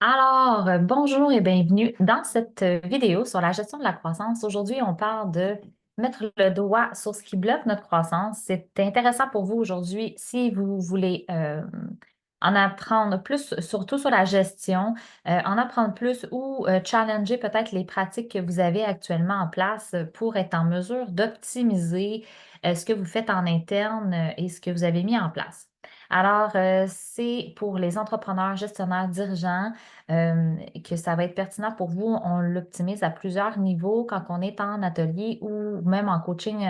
Bonjour et bienvenue dans cette vidéo sur la gestion de la croissance. Aujourd'hui, on parle de mettre le doigt sur ce qui bloque notre croissance. C'est intéressant pour vous aujourd'hui si vous voulez en apprendre plus, surtout sur la gestion, en apprendre plus ou challenger peut-être les pratiques que vous avez actuellement en place pour être en mesure d'optimiser ce que vous faites en interne et ce que vous avez mis en place. C'est pour les entrepreneurs, gestionnaires, dirigeants que ça va être pertinent pour vous. On l'optimise à plusieurs niveaux quand on est en atelier ou même en coaching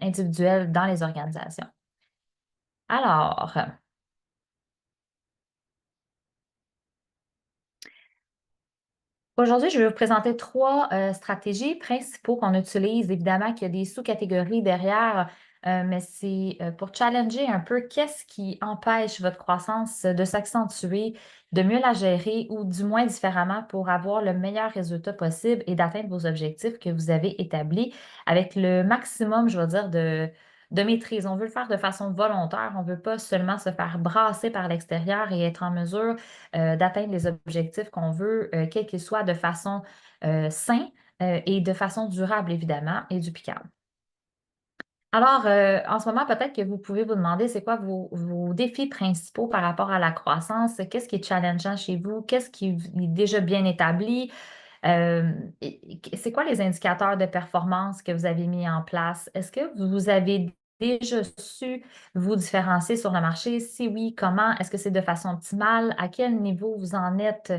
individuel dans les organisations. Alors, Aujourd'hui, je vais vous présenter trois stratégies principaux qu'on utilise. Évidemment qu'il y a des sous-catégories derrière, mais c'est pour challenger un peu qu'est-ce qui empêche votre croissance de s'accentuer, de mieux la gérer ou du moins différemment pour avoir le meilleur résultat possible et d'atteindre vos objectifs que vous avez établis avec le maximum, je vais dire, de maîtrise. On veut le faire de façon volontaire. On ne veut pas seulement se faire brasser par l'extérieur et être en mesure d'atteindre les objectifs qu'on veut, quels qu'ils soient, de façon saine et de façon durable, évidemment, et duplicable. En ce moment, peut-être que vous pouvez vous demander, c'est quoi vos défis principaux par rapport à la croissance? Qu'est-ce qui est challengeant chez vous? Qu'est-ce qui est déjà bien établi? C'est quoi les indicateurs de performance que vous avez mis en place? Est-ce que vous avez déjà su vous différencier sur le marché? Si oui, comment? Est-ce que c'est de façon optimale? À quel niveau vous en êtes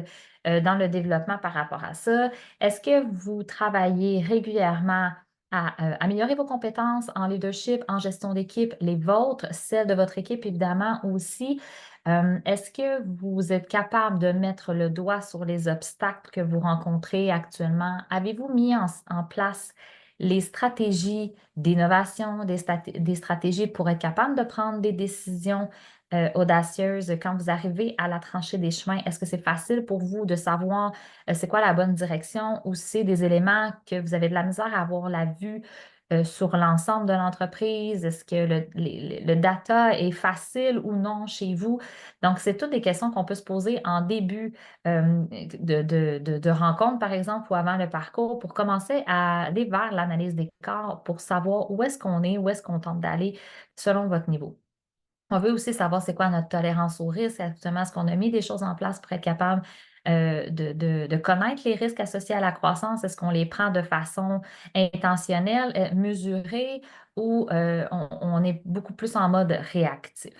dans le développement par rapport à ça? Est-ce que vous travaillez régulièrement à améliorer vos compétences en leadership, en gestion d'équipe, les vôtres, celles de votre équipe évidemment aussi? Est-ce que vous êtes capable de mettre le doigt sur les obstacles que vous rencontrez actuellement? Avez-vous mis en place les stratégies d'innovation, des stratégies pour être capable de prendre des décisions audacieuses quand vous arrivez à la tranchée des chemins? Est-ce que c'est facile pour vous de savoir c'est quoi la bonne direction ou si c'est des éléments que vous avez de la misère à avoir la vue sur l'ensemble de l'entreprise? Est-ce que le data est facile ou non chez vous? Donc, c'est toutes des questions qu'on peut se poser en début de rencontre, par exemple, ou avant le parcours pour commencer à aller vers l'analyse des corps pour savoir où est-ce qu'on est, où est-ce qu'on tente d'aller selon votre niveau. On veut aussi savoir c'est quoi notre tolérance au risque, actuellement, est-ce qu'on a mis des choses en place pour être capable de connaître les risques associés à la croissance? Est-ce qu'on les prend de façon intentionnelle, mesurée ou on est beaucoup plus en mode réactif?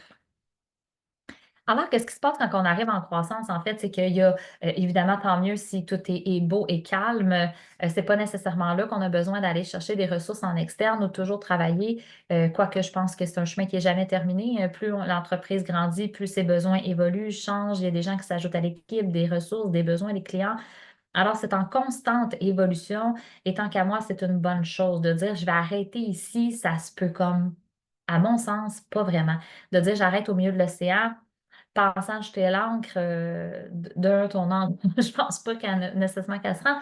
Alors, qu'est-ce qui se passe quand on arrive en croissance, en fait, c'est qu'il y a, évidemment, tant mieux si tout est beau et calme. C'est pas nécessairement là qu'on a besoin d'aller chercher des ressources en externe ou toujours travailler, quoique je pense que c'est un chemin qui est jamais terminé. L'entreprise grandit, plus ses besoins évoluent, changent. Il y a des gens qui s'ajoutent à l'équipe, des ressources, des besoins des clients. Alors, c'est en constante évolution et tant qu'à moi, c'est une bonne chose de dire: «Je vais arrêter ici», ça se peut comme, à mon sens, pas vraiment. De dire: «J'arrête au milieu de l'océan», pensant jeter l'encre, ton encre, je pense pas qu'elle nécessairement qu'elle se rend.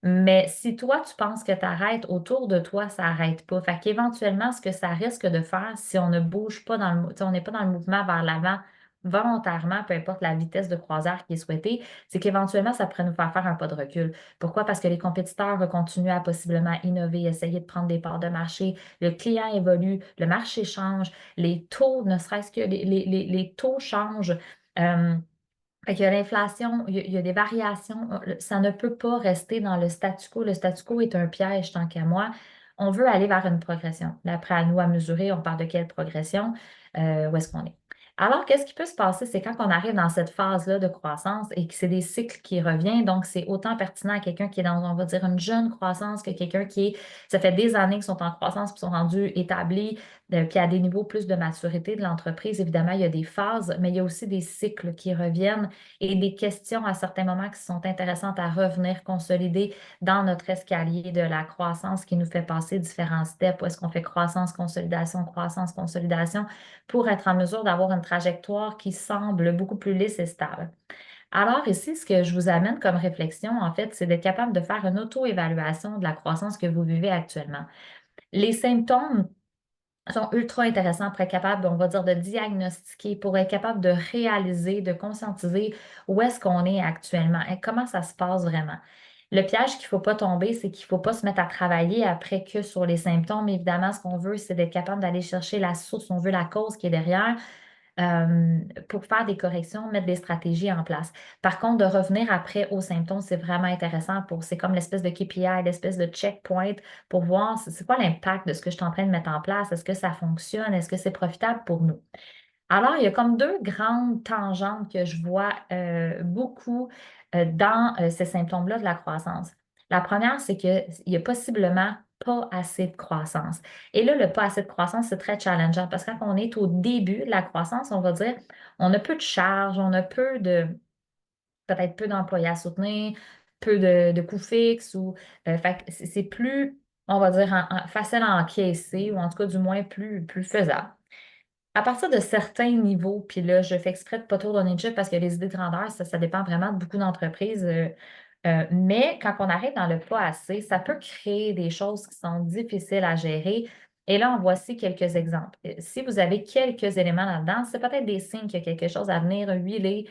Mais si toi, tu penses que tu arrêtes, autour de toi, ça arrête pas. Fait qu'éventuellement, ce que ça risque de faire si on ne bouge pas dans le tu sais, on n'est pas dans le mouvement vers l'avant volontairement, peu importe la vitesse de croisière qui est souhaitée, c'est qu'éventuellement, ça pourrait nous faire faire un pas de recul. Pourquoi? Parce que les compétiteurs vont continuer à possiblement innover, essayer de prendre des parts de marché, le client évolue, le marché change, les taux, ne serait-ce que les taux changent. Euh, Fait qu'il y a l'inflation, il y a des variations. Ça ne peut pas rester dans le statu quo. Le statu quo est un piège tant qu'à moi. On veut aller vers une progression. Là, après, à nous à mesurer, on parle de quelle progression, où est-ce qu'on est. Alors, qu'est-ce qui peut se passer? C'est quand on arrive dans cette phase-là de croissance et que c'est des cycles qui reviennent. Donc, c'est autant pertinent à quelqu'un qui est dans, on va dire, une jeune croissance que quelqu'un ça fait des années qu'ils sont en croissance et sont rendus établis, puis à des niveaux plus de maturité de l'entreprise. Évidemment, il y a des phases, mais il y a aussi des cycles qui reviennent et des questions à certains moments qui sont intéressantes à revenir consolider dans notre escalier de la croissance qui nous fait passer différents steps. Où est-ce qu'on fait croissance, consolidation, pour être en mesure d'avoir une trajectoire qui semble beaucoup plus lisse et stable. Alors ici, ce que je vous amène comme réflexion, en fait, c'est d'être capable de faire une auto-évaluation de la croissance que vous vivez actuellement. Les symptômes sont ultra intéressants pour être capable, on va dire, de diagnostiquer, pour être capable de réaliser, de conscientiser où est-ce qu'on est actuellement et comment ça se passe vraiment. Le piège qu'il ne faut pas tomber, c'est qu'il ne faut pas se mettre à travailler après que sur les symptômes. Évidemment, ce qu'on veut, c'est d'être capable d'aller chercher la source, on veut la cause qui est derrière pour faire des corrections, mettre des stratégies en place. Par contre, de revenir après aux symptômes, c'est vraiment intéressant c'est comme l'espèce de KPI, l'espèce de checkpoint pour voir c'est quoi l'impact de ce que je suis en train de mettre en place. Est-ce que ça fonctionne? Est-ce que c'est profitable pour nous? Alors, il y a comme deux grandes tangentes que je vois beaucoup dans ces symptômes-là de la croissance. La première, c'est qu'il y a possiblement pas assez de croissance. Et là, le pas assez de croissance, c'est très challengeant parce que quand on est au début de la croissance, on va dire, on a peu de charges, on a peut-être peu d'employés à soutenir, peu de coûts fixes ou fait que c'est plus, on va dire, facile à encaisser ou en tout cas du moins plus faisable. À partir de certains niveaux, puis là, je fais exprès de ne pas trop donner de chiffres parce que les idées de grandeur, ça dépend vraiment de beaucoup d'entreprises. Mais quand on arrive dans le pas assez, ça peut créer des choses qui sont difficiles à gérer. Et là, en voici quelques exemples. Si vous avez quelques éléments là-dedans, c'est peut-être des signes qu'il y a quelque chose à venir huiler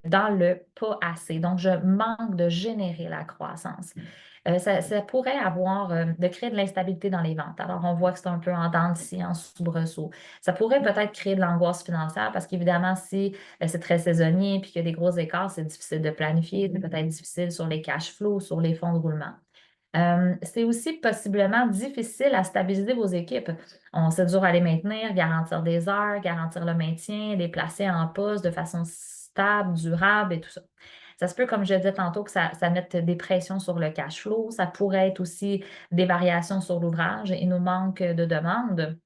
dans le pas assez. Donc, je manque de générer la croissance. Ça pourrait avoir de créer de l'instabilité dans les ventes. Alors, on voit que c'est un peu en dents de scie, en soubresaut. Ça pourrait peut-être créer de l'angoisse financière parce qu'évidemment, si c'est très saisonnier puis qu'il y a des gros écarts, c'est difficile de planifier, c'est peut-être difficile sur les cash flows, sur les fonds de roulement. C'est aussi possiblement difficile à stabiliser vos équipes. C'est dur à les maintenir, garantir des heures, garantir le maintien, les placer en poste de façon stable, durable et tout ça. Ça se peut, comme je disais tantôt, que ça mette des pressions sur le cash flow. Ça pourrait être aussi des variations sur l'ouvrage et nous manque de demandes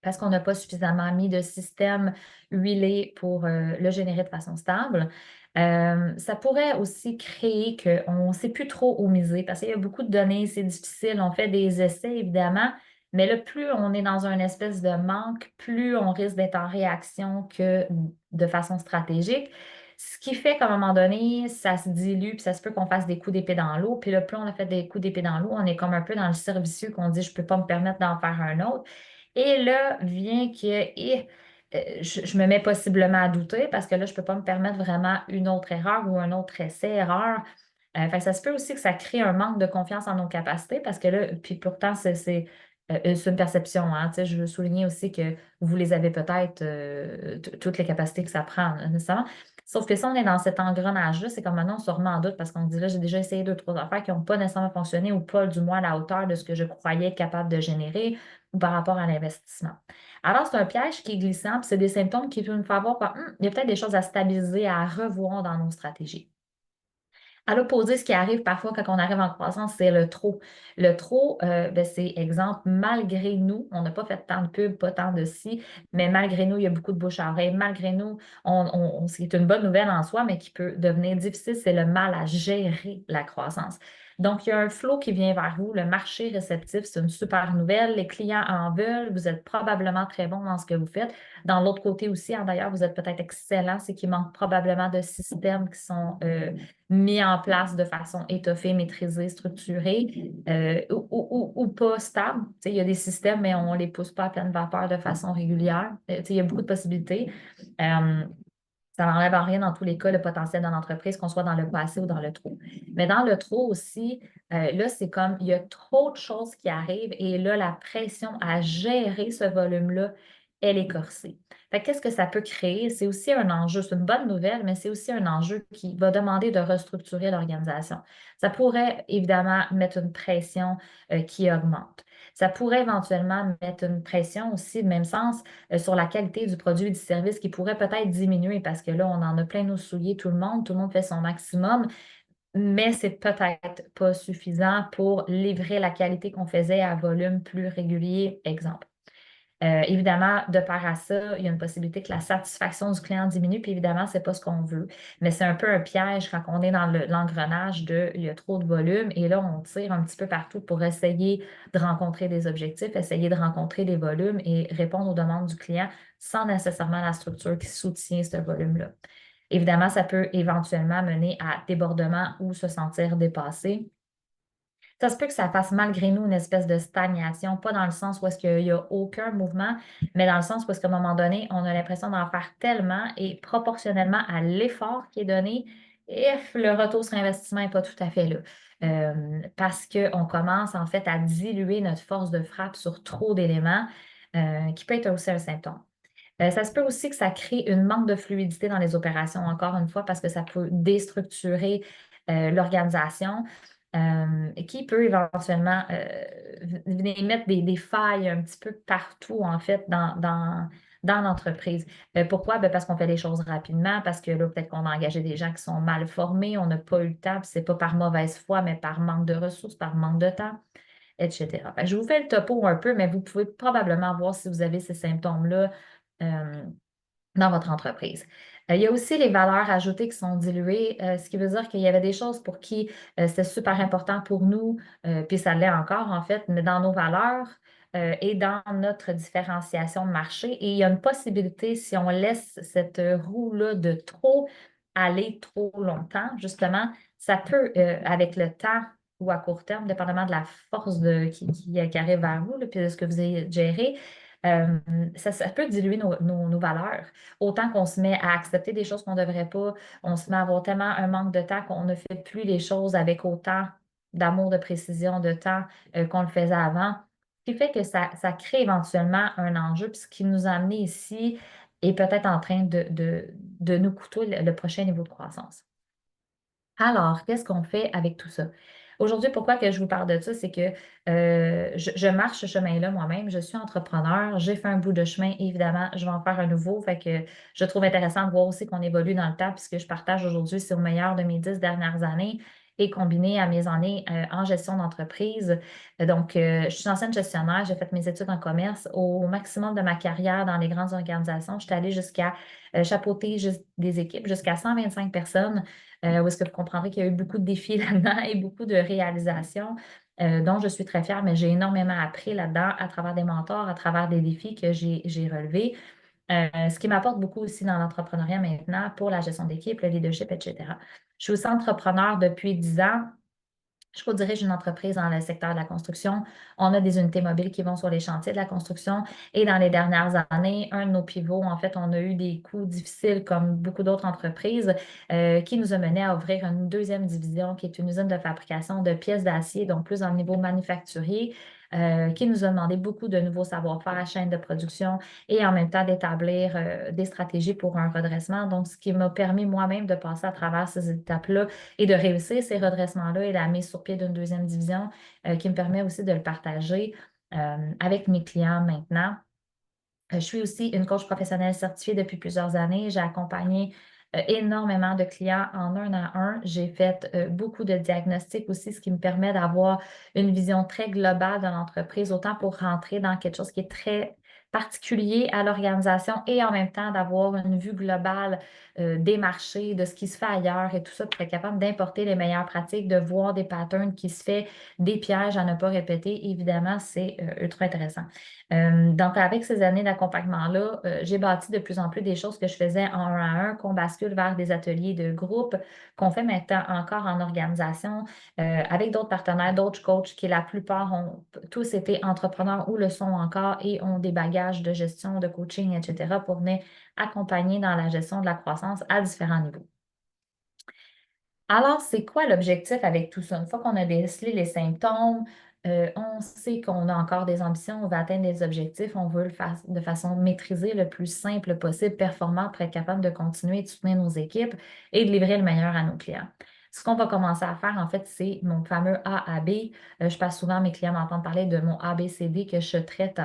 parce qu'on n'a pas suffisamment mis de système huilé pour le générer de façon stable. Ça pourrait aussi créer qu'on ne sait plus trop où miser parce qu'il y a beaucoup de données, c'est difficile. On fait des essais, évidemment, mais là, plus on est dans une espèce de manque, plus on risque d'être en réaction que de façon stratégique. Ce qui fait qu'à un moment donné, ça se dilue, puis ça se peut qu'on fasse des coups d'épée dans l'eau. Puis là, plus on a fait des coups d'épée dans l'eau, on est comme un peu dans le cercle vicieux qu'on dit, je ne peux pas me permettre d'en faire un autre. Et là vient que je me mets possiblement à douter parce que là, je ne peux pas me permettre vraiment une autre erreur ou un autre essai-erreur. Fait que ça se peut aussi que ça crée un manque de confiance en nos capacités parce que là, puis pourtant, c'est une perception. Hein, tu sais, je veux souligner aussi que vous les avez peut-être toutes les capacités que ça prend, nécessairement. Sauf que si on est dans cet engrenage-là, c'est comme maintenant on se remet en doute parce qu'on se dit là, j'ai déjà essayé deux, trois affaires qui n'ont pas nécessairement fonctionné ou pas du moins à la hauteur de ce que je croyais être capable de générer ou par rapport à l'investissement. Alors, c'est un piège qui est glissant, puis c'est des symptômes qui peuvent nous faire voir il y a peut-être des choses à stabiliser, à revoir dans nos stratégies. À l'opposé, ce qui arrive parfois quand on arrive en croissance, c'est le trop. Le trop, ben, c'est exemple, malgré nous, on n'a pas fait tant de pubs, pas tant de ci, mais malgré nous, il y a beaucoup de bouche à oreille. Malgré nous, c'est une bonne nouvelle en soi, mais qui peut devenir difficile, c'est le mal à gérer la croissance. Donc, il y a un flot qui vient vers vous. Le marché réceptif, c'est une super nouvelle. Les clients en veulent. Vous êtes probablement très bon dans ce que vous faites. Dans l'autre côté aussi, hein, d'ailleurs, vous êtes peut-être excellent. C'est qu'il manque probablement de systèmes qui sont mis en place de façon étoffée, maîtrisée, structurée ou pas stable. Tu sais, il y a des systèmes, mais on ne les pousse pas à pleine vapeur de façon régulière. Tu sais, il y a beaucoup de possibilités. Euh, Ça n'enlève en rien dans tous les cas le potentiel de l'entreprise, qu'on soit dans le passé ou dans le trop. Mais dans le trop aussi, là, c'est comme il y a trop de choses qui arrivent et là, la pression à gérer ce volume-là, elle est corsée. Fait qu'est-ce que ça peut créer? C'est aussi un enjeu, c'est une bonne nouvelle, mais c'est aussi un enjeu qui va demander de restructurer l'organisation. Ça pourrait évidemment mettre une pression qui augmente. Ça pourrait éventuellement mettre une pression aussi, de même sens, sur la qualité du produit et du service qui pourrait peut-être diminuer parce que là, on en a plein nos souliers, tout le monde fait son maximum, mais c'est peut-être pas suffisant pour livrer la qualité qu'on faisait à volume plus régulier, exemple. Évidemment, de part à ça, il y a une possibilité que la satisfaction du client diminue, puis évidemment, ce n'est pas ce qu'on veut. Mais c'est un peu un piège quand on est dans l'engrenage de il y a trop de volume et là, on tire un petit peu partout pour essayer de rencontrer des objectifs, essayer de rencontrer des volumes et répondre aux demandes du client sans nécessairement la structure qui soutient ce volume-là. Évidemment, ça peut éventuellement mener à débordement ou se sentir dépassé. Ça se peut que ça fasse malgré nous une espèce de stagnation, pas dans le sens où est-ce qu'il n'y a aucun mouvement, mais dans le sens où est-ce qu'à un moment donné, on a l'impression d'en faire tellement et proportionnellement à l'effort qui est donné, et le retour sur investissement n'est pas tout à fait là. Parce qu'on commence en fait à diluer notre force de frappe sur trop d'éléments, qui peut être aussi un symptôme. Ça se peut aussi que ça crée une manque de fluidité dans les opérations, encore une fois, parce que ça peut déstructurer l'organisation, qui peut éventuellement venir mettre des failles un petit peu partout, en fait, dans l'entreprise. Pourquoi? Ben, parce qu'on fait les choses rapidement, parce que là, peut-être qu'on a engagé des gens qui sont mal formés, on n'a pas eu le temps, puis c'est pas par mauvaise foi, mais par manque de ressources, par manque de temps, etc. Fait que je vous fais le topo un peu, mais vous pouvez probablement voir si vous avez ces symptômes-là euh, dans votre entreprise. Il y a aussi les valeurs ajoutées qui sont diluées, ce qui veut dire qu'il y avait des choses pour qui c'était super important pour nous, puis ça l'est encore en fait, mais dans nos valeurs et dans notre différenciation de marché. Et il y a une possibilité, si on laisse cette roue-là de trop aller trop longtemps, justement, ça peut, avec le temps ou à court terme, dépendamment de la force qui arrive vers vous, là, puis de ce que vous avez géré, euh, ça peut diluer nos valeurs. Autant qu'on se met à accepter des choses qu'on ne devrait pas, on se met à avoir tellement un manque de temps qu'on ne fait plus les choses avec autant d'amour, de précision, de temps qu'on le faisait avant. Ce qui fait que ça crée éventuellement un enjeu. Puis ce qui nous a amené ici est peut-être en train de nous coûter le prochain niveau de croissance. Alors, qu'est-ce qu'on fait avec tout ça? Aujourd'hui, pourquoi que je vous parle de ça, c'est que je marche ce chemin-là moi-même. Je suis entrepreneur. J'ai fait un bout de chemin, évidemment. Je vais en faire un nouveau. Fait que je trouve intéressant de voir aussi qu'on évolue dans le temps, puisque je partage aujourd'hui, c'est au meilleur de mes 10 dernières années et combiné à mes années en gestion d'entreprise. Donc, je suis ancienne gestionnaire. J'ai fait mes études en commerce. Au maximum de ma carrière dans les grandes organisations, je suis allée jusqu'à chapeauter des équipes, jusqu'à 125 personnes où est-ce que vous comprendrez qu'il y a eu beaucoup de défis là-dedans et beaucoup de réalisations dont je suis très fière, mais j'ai énormément appris là-dedans à travers des mentors, à travers des défis que j'ai relevés. Ce qui m'apporte beaucoup aussi dans l'entrepreneuriat maintenant pour la gestion d'équipe, le leadership, etc. Je suis aussi entrepreneur depuis 10 ans. Je co-dirige une entreprise dans le secteur de la construction. On a des unités mobiles qui vont sur les chantiers de la construction. Et dans les dernières années, un de nos pivots, en fait, on a eu des coups difficiles comme beaucoup d'autres entreprises qui nous a mené à ouvrir une deuxième division qui est une usine de fabrication de pièces d'acier, donc plus dans le niveau manufacturier, qui nous a demandé beaucoup de nouveaux savoir-faire à chaîne de production et en même temps d'établir des stratégies pour un redressement. Donc, ce qui m'a permis moi-même de passer à travers ces étapes-là et de réussir ces redressements-là et la mise sur pied d'une deuxième division qui me permet aussi de le partager avec mes clients maintenant. Je suis aussi une coach professionnelle certifiée depuis plusieurs années. J'ai accompagné énormément de clients en un à un. J'ai fait beaucoup de diagnostics aussi, ce qui me permet d'avoir une vision très globale de l'entreprise, autant pour rentrer dans quelque chose qui est très particulier à l'organisation et en même temps d'avoir une vue globale des marchés, de ce qui se fait ailleurs et tout ça pour être capable d'importer les meilleures pratiques, de voir des patterns qui se fait, des pièges à ne pas répéter. Évidemment, c'est ultra intéressant. Donc, avec ces années d'accompagnement-là, j'ai bâti de plus en plus des choses que je faisais en un à un, qu'on bascule vers des ateliers de groupe, qu'on fait maintenant encore en organisation, avec d'autres partenaires, d'autres coachs qui, la plupart, ont tous été entrepreneurs ou le sont encore et ont des bagages de gestion, de coaching, etc., pour venir accompagner dans la gestion de la croissance à différents niveaux. Alors, c'est quoi l'objectif avec tout ça? Une fois qu'on a décelé les symptômes, on sait qu'on a encore des ambitions, on veut atteindre des objectifs, on veut le faire de façon maîtrisée, le plus simple possible, performant pour être capable de continuer de soutenir nos équipes et de livrer le meilleur à nos clients. Ce qu'on va commencer à faire, en fait, c'est mon fameux AAB. Je passe souvent, mes clients m'entendent parler de mon ABCD que je traite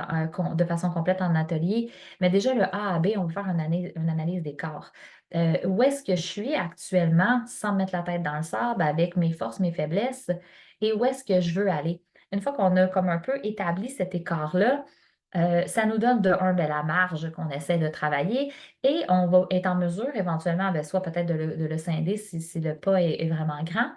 de façon complète en atelier. Mais déjà, le AAB, on va faire une analyse des corps. Où est-ce que je suis actuellement sans me mettre la tête dans le sable avec mes forces, mes faiblesses et où est-ce que je veux aller. Une fois qu'on a comme un peu établi cet écart-là, ça nous donne de un, ben, la marge qu'on essaie de travailler et on va être en mesure éventuellement, ben, soit peut-être de le scinder si le pas est vraiment grand,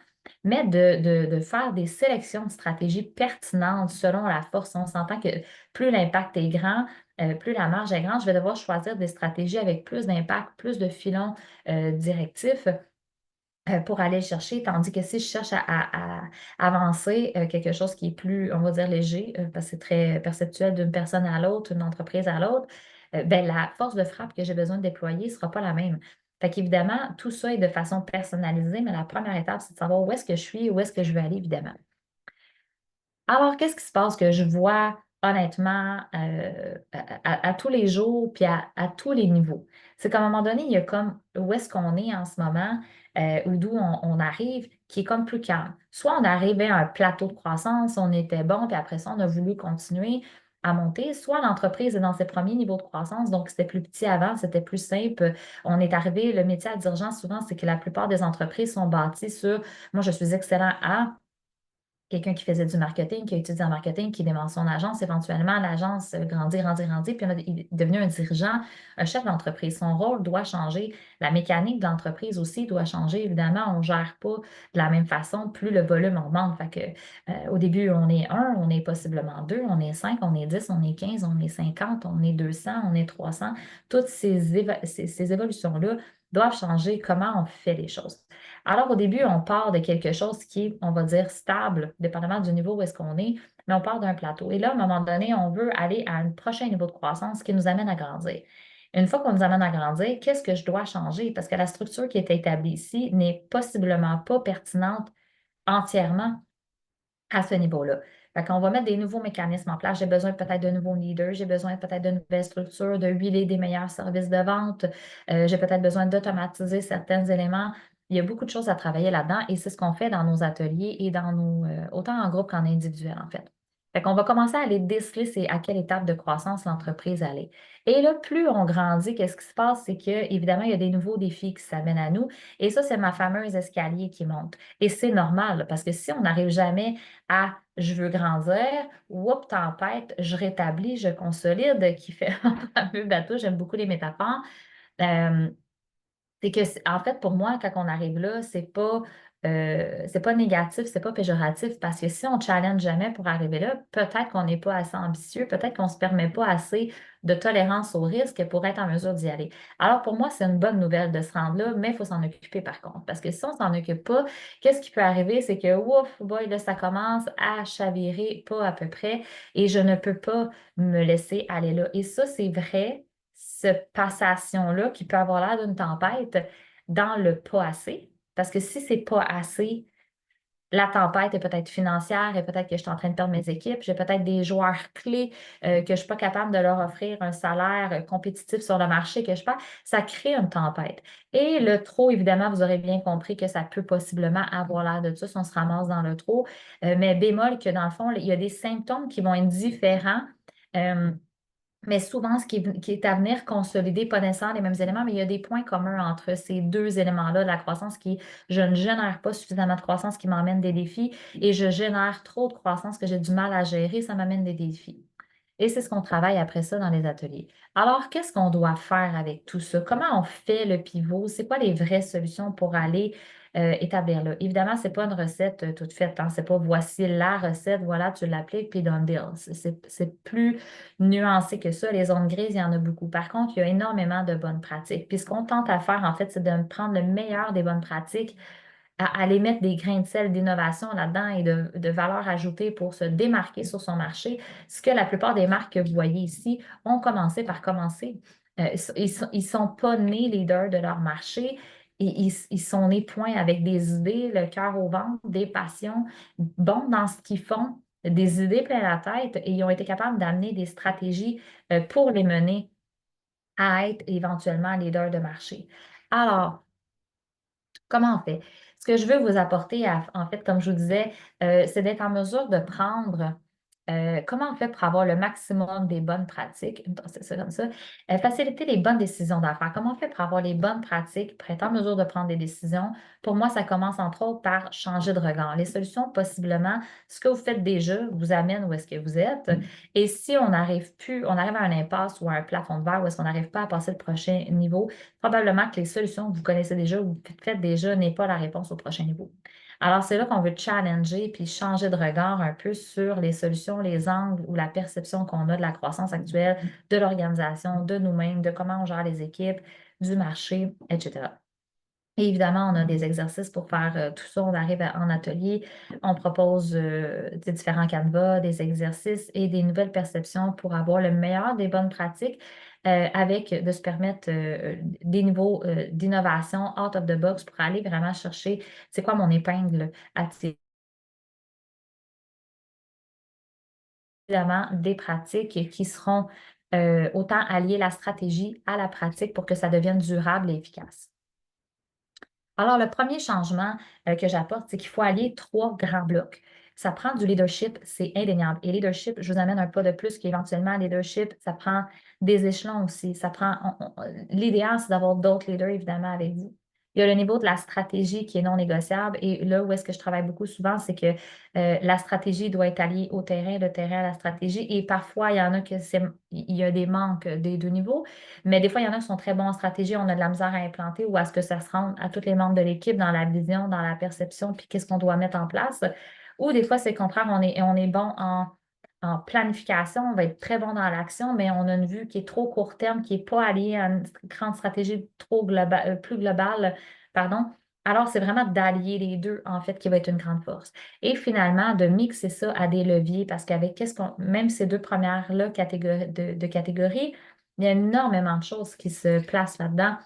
mais de faire des sélections de stratégies pertinentes selon la force. On s'entend que plus l'impact est grand, plus la marge est grande, je vais devoir choisir des stratégies avec plus d'impact, plus de filons directifs pour aller le chercher, tandis que si je cherche à avancer quelque chose qui est plus, on va dire, léger, parce que c'est très perceptuel d'une personne à l'autre, d'une entreprise à l'autre, ben, la force de frappe que j'ai besoin de déployer ne sera pas la même. Fait qu'évidemment, tout ça est de façon personnalisée, mais la première étape, c'est de savoir où est-ce que je suis, où est-ce que je veux aller, évidemment. Alors, qu'est-ce qui se passe que je vois honnêtement à tous les jours, puis à tous les niveaux? C'est qu'à un moment donné, il y a comme où est-ce qu'on est en ce moment, ou d'où on arrive, qui est comme plus calme. Soit on arrivait à un plateau de croissance, on était bon, puis après ça, on a voulu continuer à monter, soit l'entreprise est dans ses premiers niveaux de croissance, donc c'était plus petit avant, c'était plus simple. On est arrivé, le métier à dirigeant, souvent, c'est que la plupart des entreprises sont bâties sur moi, je suis excellent à quelqu'un qui faisait du marketing, qui a étudié en marketing, qui démarre son agence, éventuellement, l'agence grandit, grandit, grandit, puis il est devenu un dirigeant, un chef d'entreprise. Son rôle doit changer. La mécanique de l'entreprise aussi doit changer. Évidemment, on ne gère pas de la même façon, plus le volume augmente. Fait que, au début, on est un, on est possiblement deux, on est cinq, on est 10, on est 15, on est 50, on est 200, on est 300. Toutes ces évolutions-là doivent changer comment on fait les choses. Alors, au début, on part de quelque chose qui est, on va dire, stable, dépendamment du niveau où est-ce qu'on est, mais on part d'un plateau. Et là, à un moment donné, on veut aller à un prochain niveau de croissance qui nous amène à grandir. Une fois qu'on nous amène à grandir, qu'est-ce que je dois changer? Parce que la structure qui est établie ici n'est possiblement pas pertinente entièrement à ce niveau-là. Fait qu'on va mettre des nouveaux mécanismes en place. J'ai besoin peut-être de nouveaux leaders, j'ai besoin peut-être de nouvelles structures, de huiler des meilleurs services de vente, j'ai peut-être besoin d'automatiser certains éléments. Il y a beaucoup de choses à travailler là-dedans et c'est ce qu'on fait dans nos ateliers et dans autant en groupe qu'en individuel, en fait. Fait qu'on va commencer à aller déceler c'est à quelle étape de croissance l'entreprise allait. Et là, plus on grandit, qu'est-ce qui se passe? C'est que, évidemment, il y a des nouveaux défis qui s'amènent à nous. Et ça, c'est ma fameuse escalier qui monte. Et c'est normal, parce que si on n'arrive jamais à je veux grandir, whoop, tempête, je rétablis, je consolide, qui fait un fameux bateau. J'aime beaucoup les métaphores. Euh, c'est que, en fait, pour moi, quand on arrive là, c'est pas négatif, c'est pas péjoratif, parce que si on ne challenge jamais pour arriver là, peut-être qu'on n'est pas assez ambitieux, peut-être qu'on ne se permet pas assez de tolérance au risque pour être en mesure d'y aller. Alors, pour moi, c'est une bonne nouvelle de se rendre là, mais il faut s'en occuper par contre, parce que si on ne s'en occupe pas, qu'est-ce qui peut arriver? C'est que, ouf, boy, là, ça commence à chavirer pas à peu près, et je ne peux pas me laisser aller là. Et ça, c'est vrai cette passation-là qui peut avoir l'air d'une tempête dans le pas assez. Parce que si c'est pas assez, la tempête est peut-être financière et peut-être que je suis en train de perdre mes équipes. J'ai peut-être des joueurs clés que je ne suis pas capable de leur offrir un salaire compétitif sur le marché que je perds. Ça crée une tempête. Et le trop, évidemment, vous aurez bien compris que ça peut possiblement avoir l'air de ça si on se ramasse dans le trop. Mais bémol que dans le fond, il y a des symptômes qui vont être différents. Euh, mais souvent, qui est à venir consolider, pas nécessairement les mêmes éléments, mais il y a des points communs entre ces deux éléments-là, la croissance qui, je ne génère pas suffisamment de croissance qui m'emmène des défis et je génère trop de croissance que j'ai du mal à gérer, ça m'amène des défis. Et c'est ce qu'on travaille après ça dans les ateliers. Alors, qu'est-ce qu'on doit faire avec tout ça? Comment on fait le pivot? C'est quoi les vraies solutions pour aller établir là? Évidemment, ce n'est pas une recette toute faite. Hein? Ce n'est pas voici la recette, voilà, tu l'appliques, puis done deal. C'est plus nuancé que ça. Les zones grises, il y en a beaucoup. Par contre, il y a énormément de bonnes pratiques. Puis ce qu'on tente à faire, en fait, c'est de prendre le meilleur des bonnes pratiques à aller mettre des grains de sel d'innovation là-dedans et de valeur ajoutée pour se démarquer sur son marché. Ce que la plupart des marques que vous voyez ici ont commencé par commencer. Ils sont pas nés leaders de leur marché. Ils sont nés point avec des idées, le cœur au ventre, des passions, bons dans ce qu'ils font, des idées plein la tête et ils ont été capables d'amener des stratégies pour les mener à être éventuellement leaders de marché. Alors, comment on fait? Ce que je veux vous apporter, en fait, comme je vous disais, c'est d'être en mesure de prendre comment on fait pour avoir le maximum des bonnes pratiques? C'est ça comme ça. Faciliter les bonnes décisions d'affaires. Comment on fait pour avoir les bonnes pratiques, pour être en mesure de prendre des décisions? Pour moi, ça commence entre autres par changer de regard. Les solutions, possiblement, ce que vous faites déjà vous amène où est-ce que vous êtes. Et si on n'arrive plus, on arrive à un impasse ou à un plafond de verre où est-ce qu'on n'arrive pas à passer le prochain niveau, probablement que les solutions que vous connaissez déjà ou que vous faites déjà n'est pas la réponse au prochain niveau. Alors, c'est là qu'on veut challenger puis changer de regard un peu sur les solutions, les angles ou la perception qu'on a de la croissance actuelle, de l'organisation, de nous-mêmes, de comment on gère les équipes, du marché, etc. Et évidemment, on a des exercices pour faire tout ça. On arrive en atelier, on propose des différents canevas, des exercices et des nouvelles perceptions pour avoir le meilleur des bonnes pratiques avec de se permettre des niveaux d'innovation out of the box pour aller vraiment chercher c'est quoi mon épingle à tirer évidemment des pratiques qui seront autant allier la stratégie à la pratique pour que ça devienne durable et efficace. Alors, le premier changement que j'apporte, c'est qu'il faut allier trois grands blocs. Ça prend du leadership, c'est indéniable. Et leadership, je vous amène un pas de plus qu'éventuellement leadership, ça prend des échelons aussi. Ça prend, l'idéal, c'est d'avoir d'autres leaders, évidemment, avec vous. Il y a le niveau de la stratégie qui est non négociable. Et là où est-ce que je travaille beaucoup souvent, c'est que la stratégie doit être alliée au terrain, le terrain à la stratégie. Et parfois, il y en a que il y a des manques des deux niveaux. Mais des fois, il y en a qui sont très bons en stratégie, on a de la misère à implanter ou à ce que ça se rende à tous les membres de l'équipe dans la vision, dans la perception, puis qu'est-ce qu'on doit mettre en place. Ou des fois, c'est le contraire, on est bon en planification, on va être très bon dans l'action, mais on a une vue qui est trop court terme, qui n'est pas alliée à une grande stratégie plus globale, pardon. Alors, c'est vraiment d'allier les deux, en fait, qui va être une grande force. Et finalement, de mixer ça à des leviers, parce qu'avec même ces deux premières-là de catégories, il y a énormément de choses qui se placent là-dedans.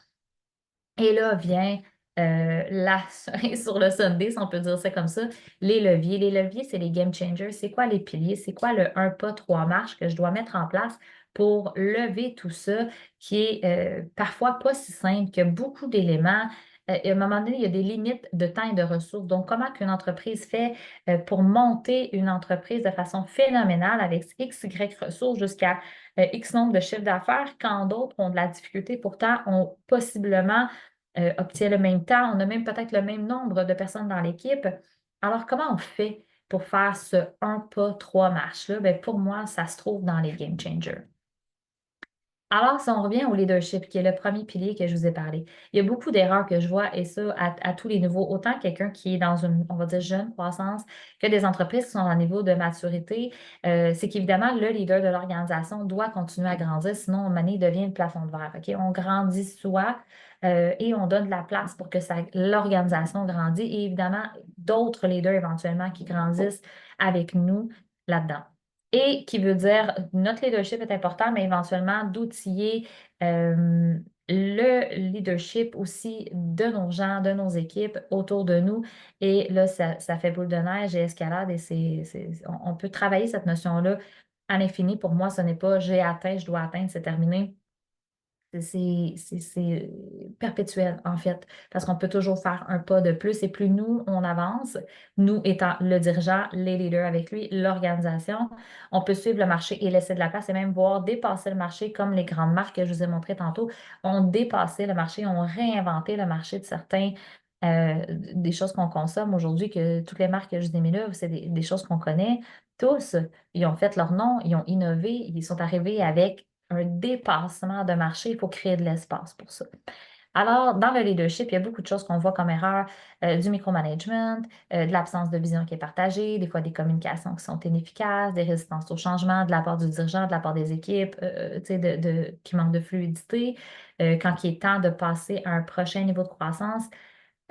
Et là vient la cerise sur le sundae, si on peut dire ça comme ça, les leviers. Les leviers, c'est les game changers. C'est quoi les piliers? C'est quoi le un pas, trois marches que je dois mettre en place pour lever tout ça qui est parfois pas si simple, qu'il y a beaucoup d'éléments. Et à un moment donné, il y a des limites de temps et de ressources. Donc, comment qu'une entreprise fait pour monter une entreprise de façon phénoménale avec X, Y ressources jusqu'à X nombre de chiffres d'affaires, quand d'autres ont de la difficulté, pourtant ont possiblement obtient le même temps, on a même peut-être le même nombre de personnes dans l'équipe. Alors, comment on fait pour faire ce un pas, trois marches-là? Bien, pour moi, ça se trouve dans les game changers. Alors, si on revient au leadership, qui est le premier pilier que je vous ai parlé, il y a beaucoup d'erreurs que je vois, et ça, à tous les niveaux. Autant quelqu'un qui est dans une, on va dire, jeune croissance, que des entreprises qui sont à un niveau de maturité, c'est qu'évidemment, le leader de l'organisation doit continuer à grandir, sinon, à un moment donné, il devient le plafond de verre. OK? On grandit soi et on donne de la place pour que l'organisation grandisse. Et évidemment, d'autres leaders éventuellement qui grandissent avec nous là-dedans. Et qui veut dire, notre leadership est important, mais éventuellement d'outiller le leadership aussi de nos gens, de nos équipes autour de nous. Et là, ça fait boule de neige et escalade et on peut travailler cette notion-là à l'infini. Pour moi, ce n'est pas j'ai atteint, je dois atteindre, c'est terminé. C'est perpétuel, en fait, parce qu'on peut toujours faire un pas de plus et plus nous, on avance, nous étant le dirigeant, les leaders avec lui, l'organisation, on peut suivre le marché et laisser de la place et même voir dépasser le marché comme les grandes marques que je vous ai montrées tantôt ont dépassé le marché, ont réinventé le marché de des choses qu'on consomme aujourd'hui, que toutes les marques que je vous ai mis là, c'est des choses qu'on connaît tous. Ils ont fait leur nom, ils ont innové, ils sont arrivés avec un dépassement de marché, il faut créer de l'espace pour ça. Alors, dans le leadership, il y a beaucoup de choses qu'on voit comme erreur, du micromanagement, de l'absence de vision qui est partagée, des fois des communications qui sont inefficaces, des résistances au changement de la part du dirigeant, de la part des équipes, tu sais, qui manquent de fluidité. Quand il est temps de passer à un prochain niveau de croissance,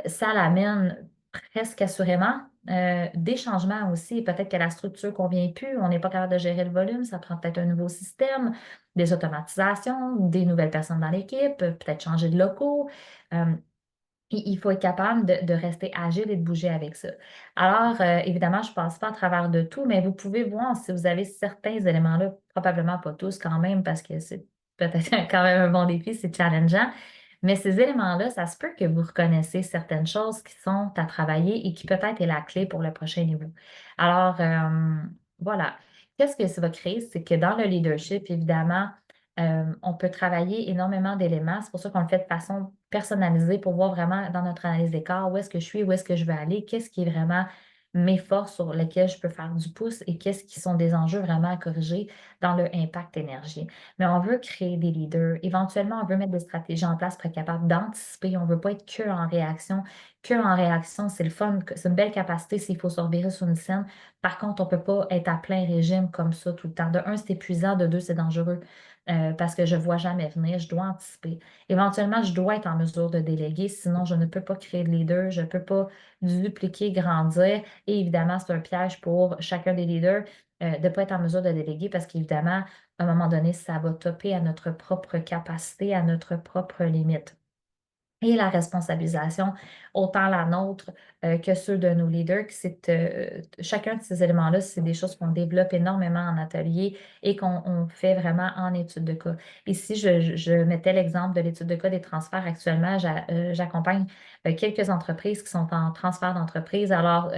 ça l'amène presque assurément des changements aussi. Peut-être que la structure ne convient plus, on n'est pas capable de gérer le volume, ça prend peut-être un nouveau système, des automatisations, des nouvelles personnes dans l'équipe, peut-être changer de locaux. Euh, il faut être capable de rester agile et de bouger avec ça. Alors, évidemment, je ne passe pas à travers de tout, mais vous pouvez voir si vous avez certains éléments-là, probablement pas tous quand même, parce que c'est peut-être quand même un bon défi, c'est challengeant. Mais ces éléments-là, ça se peut que vous reconnaissez certaines choses qui sont à travailler et qui peut-être est la clé pour le prochain niveau. Alors, voilà. Qu'est-ce que ça va créer? C'est que dans le leadership, évidemment, on peut travailler énormément d'éléments. C'est pour ça qu'on le fait de façon personnalisée pour voir vraiment dans notre analyse d'écart où est-ce que je suis, où est-ce que je veux aller, qu'est-ce qui est vraiment mes forces sur lesquelles je peux faire du pouce et qu'est-ce qui sont des enjeux vraiment à corriger dans le impact énergie. Mais on veut créer des leaders. Éventuellement, on veut mettre des stratégies en place pour être capable d'anticiper. On ne veut pas être que en réaction. Que en réaction, c'est le fun, c'est une belle capacité s'il faut se revirer sur une scène. Par contre, on ne peut pas être à plein régime comme ça tout le temps. De un, c'est épuisant. De deux, c'est dangereux. parce que je ne vois jamais venir, je dois anticiper. Éventuellement, je dois être en mesure de déléguer, sinon je ne peux pas créer de leader, je ne peux pas dupliquer, grandir. Et évidemment, c'est un piège pour chacun des leaders de ne pas être en mesure de déléguer parce qu'évidemment, à un moment donné, ça va topper à notre propre capacité, à notre propre limite. Et la responsabilisation, autant la nôtre que ceux de nos leaders, chacun de ces éléments-là, c'est des choses qu'on développe énormément en atelier et qu'on fait vraiment en étude de cas. Ici, je mettais l'exemple de l'étude de cas des transferts. Actuellement, j'accompagne quelques entreprises qui sont en transfert d'entreprise, alors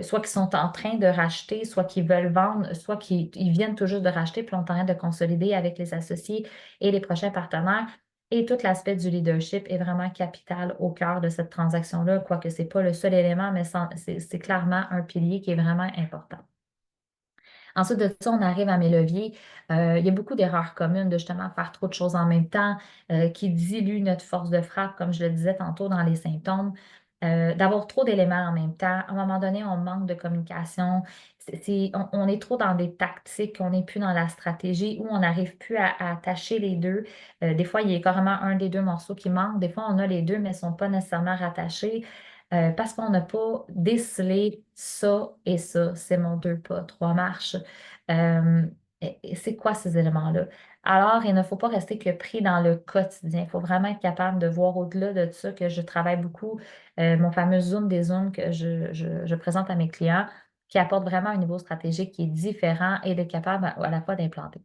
soit qui sont en train de racheter, soit qui veulent vendre, soit qui ils viennent tout juste de racheter, puis on est en train de consolider avec les associés et les prochains partenaires. Et tout l'aspect du leadership est vraiment capital au cœur de cette transaction-là, quoique ce n'est pas le seul élément, mais c'est clairement un pilier qui est vraiment important. Ensuite de ça, on arrive à mes leviers. Il y a beaucoup d'erreurs communes de justement faire trop de choses en même temps qui diluent notre force de frappe, comme je le disais tantôt dans les symptômes. D'avoir trop d'éléments en même temps. À un moment donné, on manque de communication. On est trop dans des tactiques, on n'est plus dans la stratégie ou on n'arrive plus à attacher les deux. Des fois, il y a carrément un des deux morceaux qui manque. Des fois, on a les deux, mais ils ne sont pas nécessairement rattachés. Parce qu'on n'a pas décelé ça et ça. C'est mon deux pas, trois marches. Euh, et c'est quoi ces éléments-là? Alors, il ne faut pas rester que pris dans le quotidien. Il faut vraiment être capable de voir au-delà de ça, que je travaille beaucoup, mon fameux Zoom des Zooms que je présente à mes clients, qui apporte vraiment un niveau stratégique qui est différent et d'être capable à la fois d'implanter.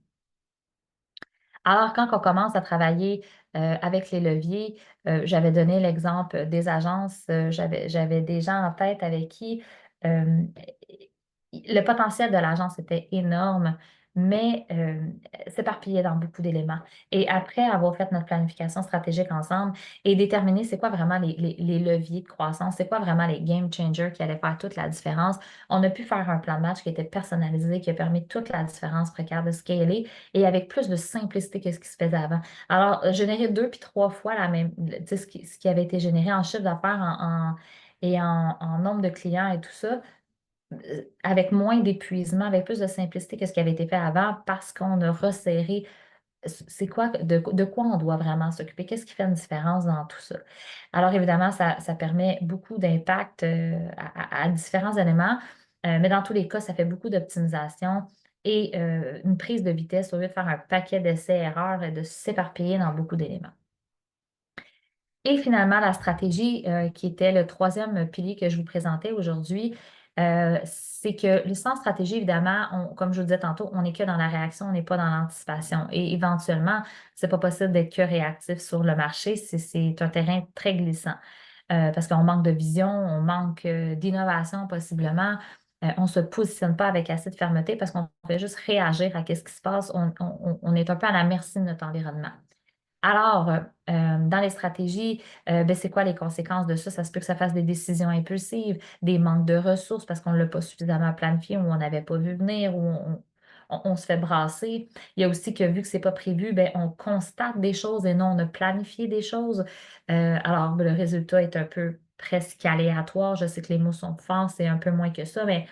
Alors, quand on commence à travailler avec les leviers, j'avais donné l'exemple des agences, j'avais des gens en tête avec qui euh, le potentiel de l'agence était énorme, mais s'éparpillait dans beaucoup d'éléments. Et après avoir fait notre planification stratégique ensemble et déterminer c'est quoi vraiment les leviers de croissance, c'est quoi vraiment les game changers qui allaient faire toute la différence, on a pu faire un plan de match qui était personnalisé, qui a permis toute la différence précaire de scaler et avec plus de simplicité que ce qui se faisait avant. Alors, générer deux puis trois fois la même, tu sais, ce qui avait été généré en chiffre d'affaires et en nombre de clients et tout ça, avec moins d'épuisement, avec plus de simplicité que ce qui avait été fait avant, parce qu'on a resserré c'est quoi, de quoi on doit vraiment s'occuper, qu'est-ce qui fait une différence dans tout ça. Alors évidemment, ça permet beaucoup d'impact à différents éléments, mais dans tous les cas, ça fait beaucoup d'optimisation et une prise de vitesse au lieu de faire un paquet d'essais-erreurs et de s'éparpiller dans beaucoup d'éléments. Et finalement, la stratégie, qui était le troisième pilier que je vous présentais aujourd'hui, c'est que sans stratégie, évidemment, comme je vous disais tantôt, on n'est que dans la réaction, on n'est pas dans l'anticipation. Et éventuellement, c'est pas possible d'être que réactif sur le marché. C'est un terrain très glissant parce qu'on manque de vision, on manque d'innovation possiblement. On ne se positionne pas avec assez de fermeté parce qu'on fait juste réagir à ce qui se passe. On est un peu à la merci de notre environnement. Alors, dans les stratégies, ben, c'est quoi les conséquences de ça? Ça se peut que ça fasse des décisions impulsives, des manques de ressources parce qu'on ne l'a pas suffisamment planifié ou on n'avait pas vu venir ou on se fait brasser. Il y a aussi que vu que ce n'est pas prévu, ben, on constate des choses et non on a planifié des choses. Alors, ben, le résultat est un peu presque aléatoire. Je sais que les mots sont forts, c'est un peu moins que ça, mais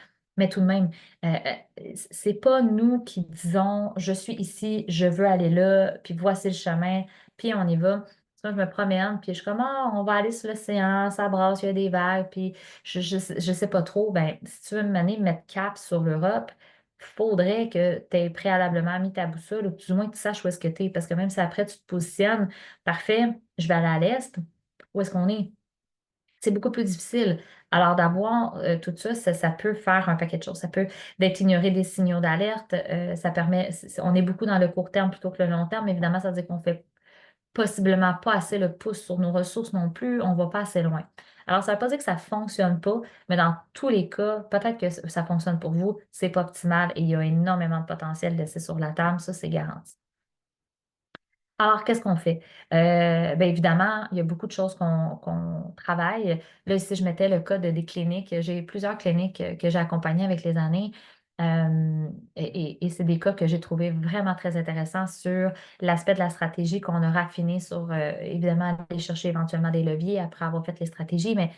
tout de même, c'est pas nous qui disons je suis ici, je veux aller là, puis voici le chemin puis on y va. Ça, je me promène, puis je suis comme, ah, on va aller sur l'océan, ça brasse, il y a des vagues, puis je sais pas trop. Ben, si tu veux me mener, mettre cap sur l'Europe, il faudrait que tu aies préalablement mis ta boussole, ou du moins que tu saches où est-ce que tu es, parce que même si après tu te positionnes, parfait, je vais aller à l'est, où est-ce qu'on est? C'est beaucoup plus difficile. Alors, d'avoir tout ça, ça peut faire un paquet de choses. Ça peut d'être ignoré des signaux d'alerte. Ça permet, on est beaucoup dans le court terme plutôt que le long terme. Évidemment, ça veut dire qu'on fait possiblement pas assez le pouce sur nos ressources non plus, on va pas assez loin. Alors, ça ne veut pas dire que ça ne fonctionne pas, mais dans tous les cas, peut-être que ça fonctionne pour vous, c'est pas optimal et il y a énormément de potentiel laissé sur la table, ça, c'est garanti. Alors, qu'est-ce qu'on fait? Bien évidemment, il y a beaucoup de choses qu'on travaille. Là, ici, je mettais le cas des cliniques. J'ai plusieurs cliniques que j'ai accompagnées avec les années. Et c'est des cas que j'ai trouvé vraiment très intéressants sur l'aspect de la stratégie qu'on a raffiné sur, évidemment, aller chercher éventuellement des leviers après avoir fait les stratégies. Mais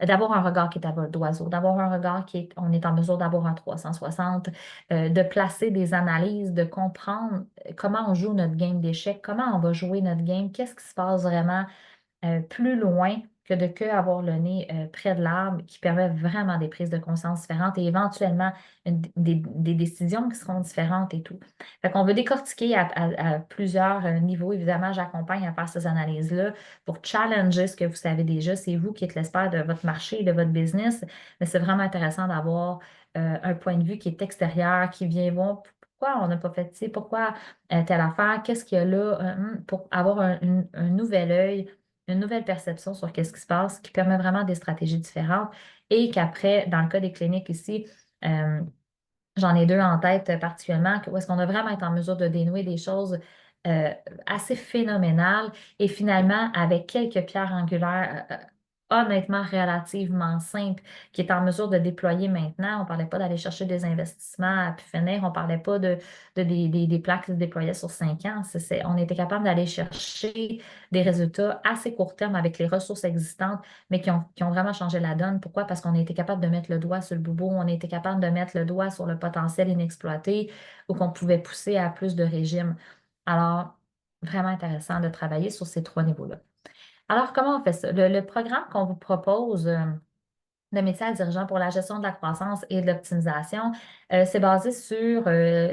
d'avoir un regard qui est à vol d'oiseau, d'avoir un regard on est en mesure d'avoir un 360, de placer des analyses, de comprendre comment on joue notre game d'échecs, comment on va jouer notre game, qu'est-ce qui se passe vraiment plus loin que avoir le nez près de l'arbre, qui permet vraiment des prises de conscience différentes et éventuellement des décisions qui seront différentes et tout. Fait qu'on veut décortiquer à plusieurs niveaux. Évidemment, j'accompagne à faire ces analyses-là pour challenger ce que vous savez déjà. C'est vous qui êtes l'expert de votre marché, de votre business, mais c'est vraiment intéressant d'avoir un point de vue qui est extérieur, qui vient voir pourquoi on n'a pas fait ci, pourquoi telle affaire, qu'est-ce qu'il y a là, pour avoir un nouvel œil, une nouvelle perception sur qu'est-ce qui se passe, qui permet vraiment des stratégies différentes et qu'après, dans le cas des cliniques ici, euh, j'en ai deux en tête particulièrement, où est-ce qu'on a vraiment été en mesure de dénouer des choses euh, assez phénoménales et finalement, avec quelques pierres angulaires honnêtement relativement simples, qui est en mesure de déployer maintenant. On ne parlait pas d'aller chercher des investissements à pu finir, on ne parlait pas des plans qui se déployaient sur 5 ans. On était capable d'aller chercher des résultats assez court terme avec les ressources existantes mais qui ont vraiment changé la donne. Pourquoi? Parce qu'on a été capable de mettre le doigt sur le boubou, on a été capable de mettre le doigt sur le potentiel inexploité ou qu'on pouvait pousser à plus de régimes. Alors, vraiment intéressant de travailler sur ces trois niveaux-là. Alors, comment on fait ça? Le programme qu'on vous propose, de métier à dirigeant pour la gestion de la croissance et de l'optimisation. C'est basé sur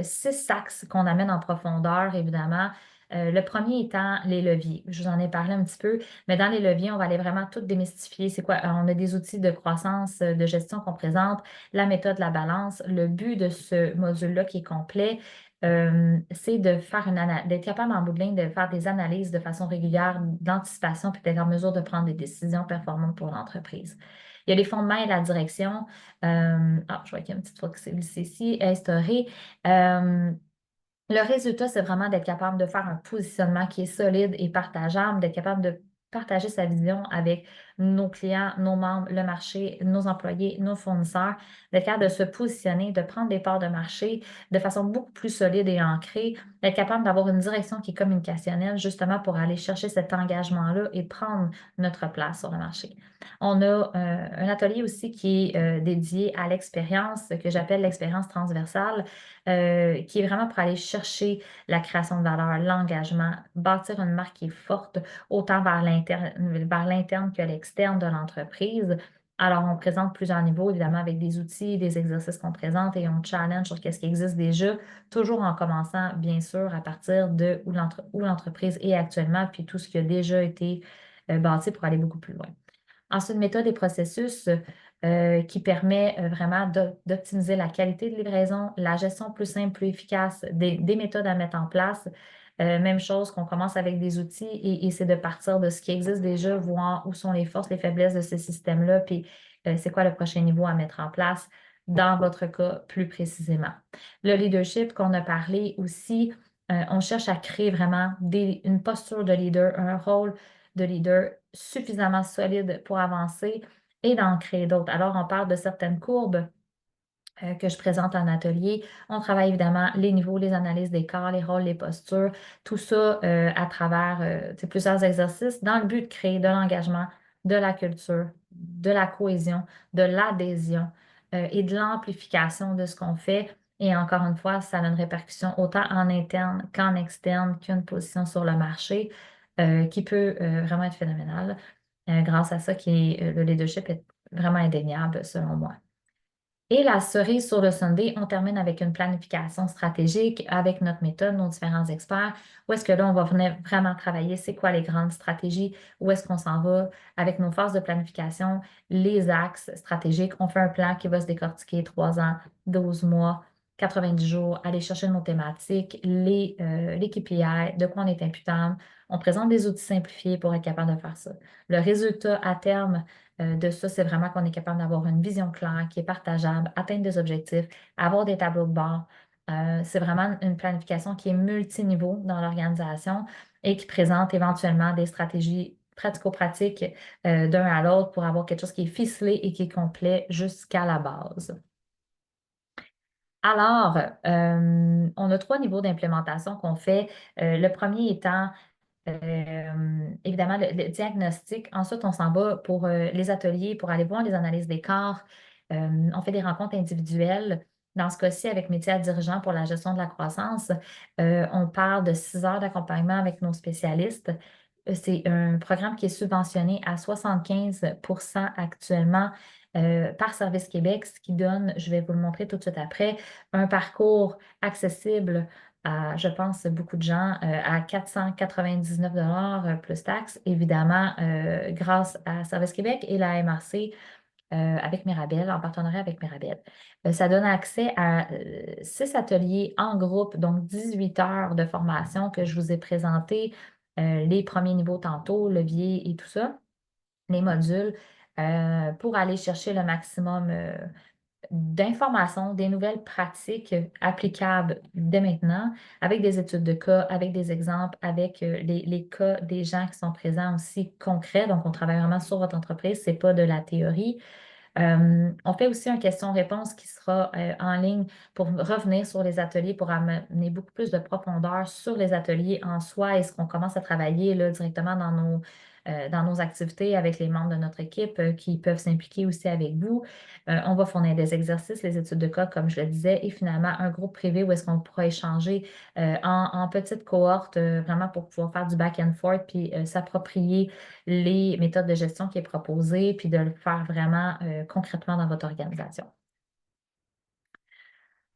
6 axes qu'on amène en profondeur, évidemment. Le premier étant les leviers. Je vous en ai parlé un petit peu, mais dans les leviers, on va aller vraiment tout démystifier. C'est quoi? On a des outils de croissance, de gestion qu'on présente, la méthode, la balance. Le but de ce module-là qui est complet, c'est de faire d'être capable en bout de ligne de faire des analyses de façon régulière, d'anticipation, puis d'être en mesure de prendre des décisions performantes pour l'entreprise. Il y a les fondements et la direction. Je vois qu'il y a une petite fois que c'est glissé ici, instauré. Euh, le résultat, c'est vraiment d'être capable de faire un positionnement qui est solide et partageable, d'être capable de partager sa vision avec nos clients, nos membres, le marché, nos employés, nos fournisseurs, d'être capable de se positionner, de prendre des parts de marché de façon beaucoup plus solide et ancrée, d'être capable d'avoir une direction qui est communicationnelle justement pour aller chercher cet engagement-là et prendre notre place sur le marché. On a un atelier aussi qui est dédié à l'expérience que j'appelle l'expérience transversale qui est vraiment pour aller chercher la création de valeur, l'engagement, bâtir une marque qui est forte, autant vers l'interne que l'externe de l'entreprise. Alors, on présente plusieurs niveaux, évidemment, avec des outils, des exercices qu'on présente et on challenge sur ce qui existe déjà, toujours en commençant, bien sûr, à partir de où l'entreprise est actuellement, puis tout ce qui a déjà été bâti pour aller beaucoup plus loin. Ensuite, méthode et processus qui permet vraiment d'optimiser la qualité de livraison, la gestion plus simple, plus efficace, des méthodes à mettre en place. Même chose qu'on commence avec des outils et c'est de partir de ce qui existe déjà, voir où sont les forces, les faiblesses de ce système-là, puis c'est quoi le prochain niveau à mettre en place dans votre cas plus précisément. Le leadership qu'on a parlé aussi, on cherche à créer vraiment une posture de leader, un rôle de leader suffisamment solide pour avancer et d'en créer d'autres. Alors, on parle de certaines courbes que je présente en atelier. On travaille évidemment les niveaux, les analyses des corps, les rôles, les postures, tout ça à travers plusieurs exercices dans le but de créer de l'engagement, de la culture, de la cohésion, de l'adhésion et de l'amplification de ce qu'on fait. Et encore une fois, ça a une répercussion autant en interne qu'en externe, qu'une position sur le marché qui peut vraiment être phénoménale. Grâce à ça, le leadership est vraiment indéniable selon moi. Et la cerise sur le sundae, on termine avec une planification stratégique avec notre méthode, nos différents experts. Où est-ce que là, on va venir vraiment travailler, c'est quoi les grandes stratégies, où est-ce qu'on s'en va avec nos phases de planification, les axes stratégiques. On fait un plan qui va se décortiquer 3 ans, 12 mois, 90 jours, aller chercher nos thématiques, les KPI, de quoi on est imputable. On présente des outils simplifiés pour être capable de faire ça. Le résultat à terme, de ça, c'est vraiment qu'on est capable d'avoir une vision claire, qui est partageable, atteindre des objectifs, avoir des tableaux de bord. C'est vraiment une planification qui est multiniveau dans l'organisation et qui présente éventuellement des stratégies pratico-pratiques d'un à l'autre pour avoir quelque chose qui est ficelé et qui est complet jusqu'à la base. Alors, on a 3 niveaux d'implémentation qu'on fait. Le premier étant Évidemment, le diagnostic. Ensuite, on s'en va pour les ateliers, pour aller voir les analyses des corps. On fait des rencontres individuelles. Dans ce cas-ci, avec métier à dirigeant pour la gestion de la croissance, on parle de 6 heures d'accompagnement avec nos spécialistes. C'est un programme qui est subventionné à 75% actuellement par Service Québec, ce qui donne, je vais vous le montrer tout de suite après, un parcours accessible à, je pense, beaucoup de gens, à 499 plus taxes, évidemment, grâce à Service Québec et la MRC avec Mirabel, en partenariat avec Mirabel. Ça donne accès à 6 ateliers en groupe, donc 18 heures de formation que je vous ai présenté, les premiers niveaux tantôt, levier et tout ça, les modules, pour aller chercher le maximum d'informations, des nouvelles pratiques applicables dès maintenant, avec des études de cas, avec des exemples, avec les cas des gens qui sont présents aussi concrets. Donc, on travaille vraiment sur votre entreprise, ce n'est pas de la théorie. On fait aussi un question-réponse qui sera en ligne pour revenir sur les ateliers, pour amener beaucoup plus de profondeur sur les ateliers en soi et ce qu'on commence à travailler là, directement dans nos activités avec les membres de notre équipe qui peuvent s'impliquer aussi avec vous. On va fournir des exercices, les études de cas, comme je le disais, et finalement un groupe privé où est-ce qu'on pourra échanger en petite cohorte, vraiment pour pouvoir faire du back and forth, puis s'approprier les méthodes de gestion qui est proposée, puis de le faire vraiment concrètement dans votre organisation.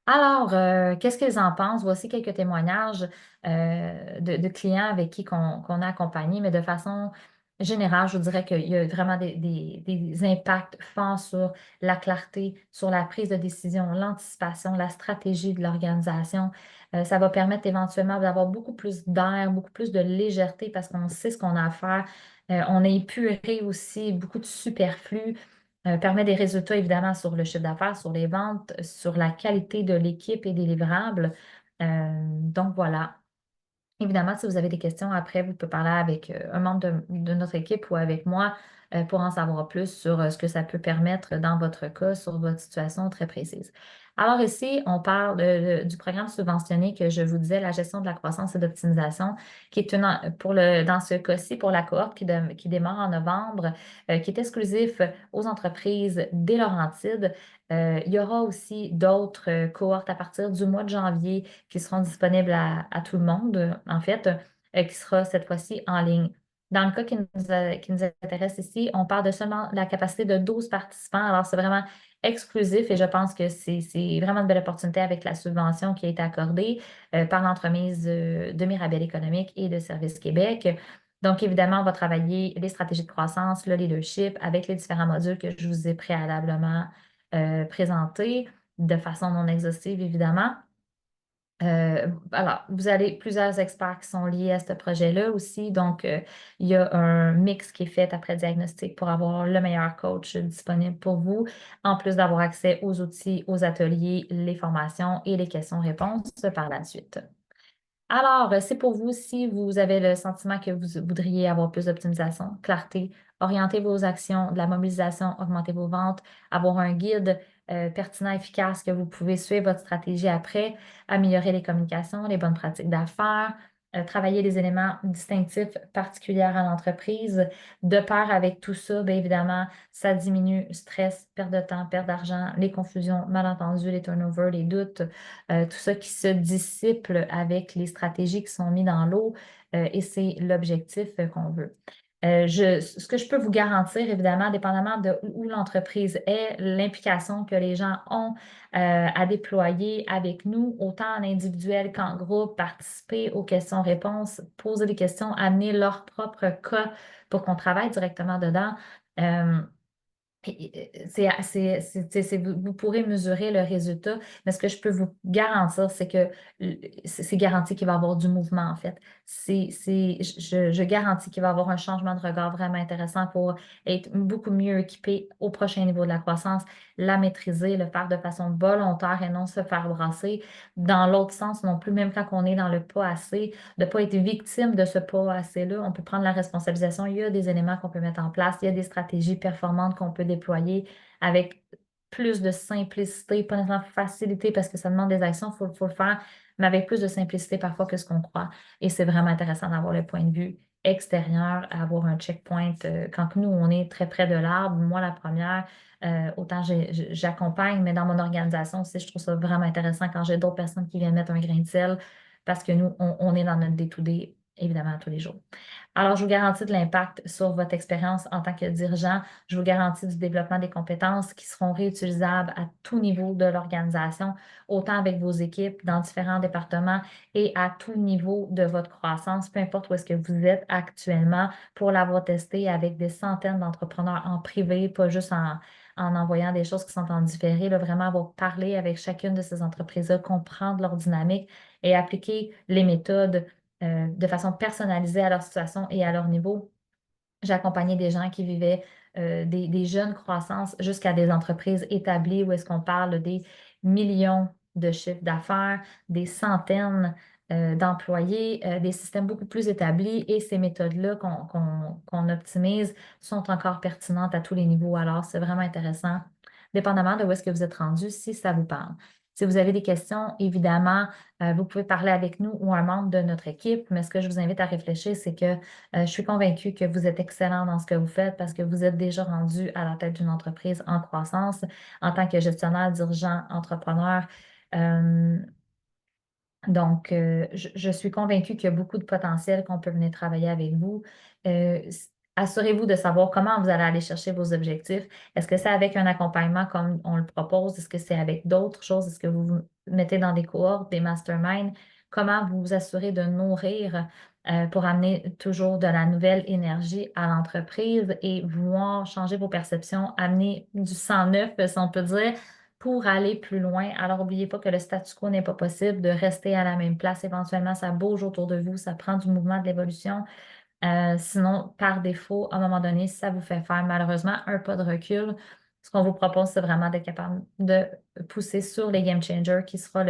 Alors, qu'est-ce qu'ils en pensent? Voici quelques témoignages de clients avec qui qu'on a accompagné, mais de façon générale, je vous dirais qu'il y a vraiment des impacts forts sur la clarté, sur la prise de décision, l'anticipation, la stratégie de l'organisation. Ça va permettre éventuellement d'avoir beaucoup plus d'air, beaucoup plus de légèreté parce qu'on sait ce qu'on a à faire. On a épuré aussi beaucoup de superflu permet des résultats évidemment sur le chiffre d'affaires, sur les ventes, sur la qualité de l'équipe et des livrables. Donc voilà. Évidemment, si vous avez des questions après, vous pouvez parler avec un membre de notre équipe ou avec moi pour en savoir plus sur ce que ça peut permettre dans votre cas, sur votre situation très précise. Alors ici, on parle du programme subventionné que je vous disais, la gestion de la croissance et d'optimisation, qui est dans ce cas-ci, pour la cohorte qui démarre en novembre, qui est exclusif aux entreprises des Laurentides. Il y aura aussi d'autres cohortes à partir du mois de janvier qui seront disponibles à tout le monde, en fait, qui sera cette fois-ci en ligne. Dans le cas qui nous intéresse ici, on parle de seulement la capacité de 12 participants. Alors, c'est vraiment exclusif et je pense que c'est vraiment une belle opportunité avec la subvention qui a été accordée par l'entremise de Mirabel Économique et de Service Québec. Donc, évidemment, on va travailler les stratégies de croissance, le leadership avec les différents modules que je vous ai préalablement présentés de façon non exhaustive, évidemment. Alors, vous avez plusieurs experts qui sont liés à ce projet-là aussi. Donc, il y a un mix qui est fait après diagnostic pour avoir le meilleur coach disponible pour vous, en plus d'avoir accès aux outils, aux ateliers, les formations et les questions-réponses par la suite. Alors, c'est pour vous si vous avez le sentiment que vous voudriez avoir plus d'optimisation, clarté, orienter vos actions, de la mobilisation, augmenter vos ventes, avoir un guide pertinent, efficace que vous pouvez suivre votre stratégie après, améliorer les communications, les bonnes pratiques d'affaires, travailler les éléments distinctifs particuliers à l'entreprise. De pair avec tout ça, bien évidemment, ça diminue stress, perte de temps, perte d'argent, les confusions, malentendus, les turnovers, les doutes, tout ça qui se dissipe avec les stratégies qui sont mises dans l'eau et c'est l'objectif qu'on veut. Ce que je peux vous garantir, évidemment, dépendamment de où l'entreprise est, l'implication que les gens ont à déployer avec nous, autant en individuel qu'en groupe, participer aux questions-réponses, poser des questions, amener leur propre cas pour qu'on travaille directement dedans. Euh, vous pourrez mesurer le résultat, mais ce que je peux vous garantir, c'est que c'est garanti qu'il va y avoir du mouvement, en fait. Je garantis qu'il va y avoir un changement de regard vraiment intéressant pour être beaucoup mieux équipé au prochain niveau de la croissance, la maîtriser, le faire de façon volontaire et non se faire brasser. Dans l'autre sens non plus, même quand on est dans le pas assez, de ne pas être victime de ce pas assez-là, on peut prendre la responsabilisation. Il y a des éléments qu'on peut mettre en place, il y a des stratégies performantes qu'on peut déployer avec plus de simplicité, pas nécessairement facilité parce que ça demande des actions, faut le faire, mais avec plus de simplicité parfois que ce qu'on croit. Et c'est vraiment intéressant d'avoir le point de vue extérieur, avoir un checkpoint. Quand nous, on est très près de l'arbre, moi, la première, autant j'accompagne, mais dans mon organisation aussi, je trouve ça vraiment intéressant quand j'ai d'autres personnes qui viennent mettre un grain de sel parce que nous, on est dans notre day-to-day, évidemment, tous les jours. Alors, je vous garantis de l'impact sur votre expérience en tant que dirigeant. Je vous garantis du développement des compétences qui seront réutilisables à tout niveau de l'organisation, autant avec vos équipes dans différents départements et à tout niveau de votre croissance, peu importe où est-ce que vous êtes actuellement, pour l'avoir testé avec des centaines d'entrepreneurs en privé, pas juste en envoyant des choses qui sont en différé, là, vraiment avoir parlé avec chacune de ces entreprises-là, comprendre leur dynamique et appliquer les méthodes de façon personnalisée à leur situation et à leur niveau. J'ai accompagné des gens qui vivaient des jeunes croissances jusqu'à des entreprises établies où est-ce qu'on parle des millions de chiffres d'affaires, des centaines d'employés, des systèmes beaucoup plus établis et ces méthodes-là qu'on optimise sont encore pertinentes à tous les niveaux. Alors, c'est vraiment intéressant, dépendamment de où est-ce que vous êtes rendu, si ça vous parle. Si vous avez des questions, évidemment, vous pouvez parler avec nous ou un membre de notre équipe, mais ce que je vous invite à réfléchir, c'est que je suis convaincue que vous êtes excellent dans ce que vous faites parce que vous êtes déjà rendu à la tête d'une entreprise en croissance en tant que gestionnaire, dirigeant, entrepreneur. Euh, je suis convaincue qu'il y a beaucoup de potentiel qu'on peut venir travailler avec vous. Assurez-vous de savoir comment vous allez aller chercher vos objectifs. Est-ce que c'est avec un accompagnement comme on le propose? Est-ce que c'est avec d'autres choses? Est-ce que vous vous mettez dans des cohortes, des masterminds? Comment vous vous assurez de nourrir pour amener toujours de la nouvelle énergie à l'entreprise et voir changer vos perceptions, amener du sang neuf, si on peut dire, pour aller plus loin. Alors, n'oubliez pas que le statu quo n'est pas possible, de rester à la même place. Éventuellement, ça bouge autour de vous, ça prend du mouvement, de l'évolution. Sinon, par défaut, à un moment donné, si ça vous fait faire malheureusement un pas de recul, ce qu'on vous propose, c'est vraiment d'être capable de pousser sur les game changers qui sera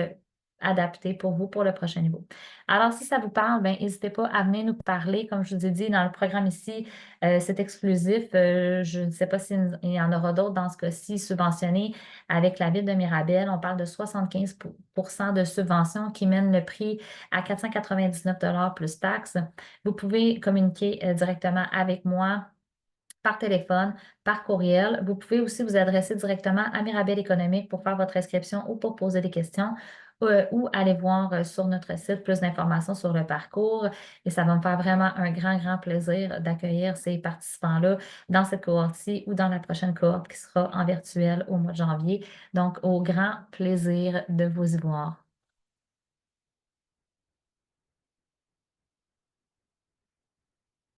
adapté pour vous pour le prochain niveau. Alors, si ça vous parle, ben, n'hésitez pas à venir nous parler. Comme je vous ai dit, dans le programme ici, c'est exclusif. Je ne sais pas s'il y en aura d'autres dans ce cas-ci subventionnés avec la ville de Mirabel. On parle de 75 de subventions qui mènent le prix à 499 plus taxes. Vous pouvez communiquer directement avec moi par téléphone, par courriel. Vous pouvez aussi vous adresser directement à Mirabel Économique pour faire votre inscription ou pour poser des questions ou aller voir sur notre site plus d'informations sur le parcours. Et ça va me faire vraiment un grand, grand plaisir d'accueillir ces participants-là dans cette cohorte-ci ou dans la prochaine cohorte qui sera en virtuel au mois de janvier. Donc, au grand plaisir de vous y voir.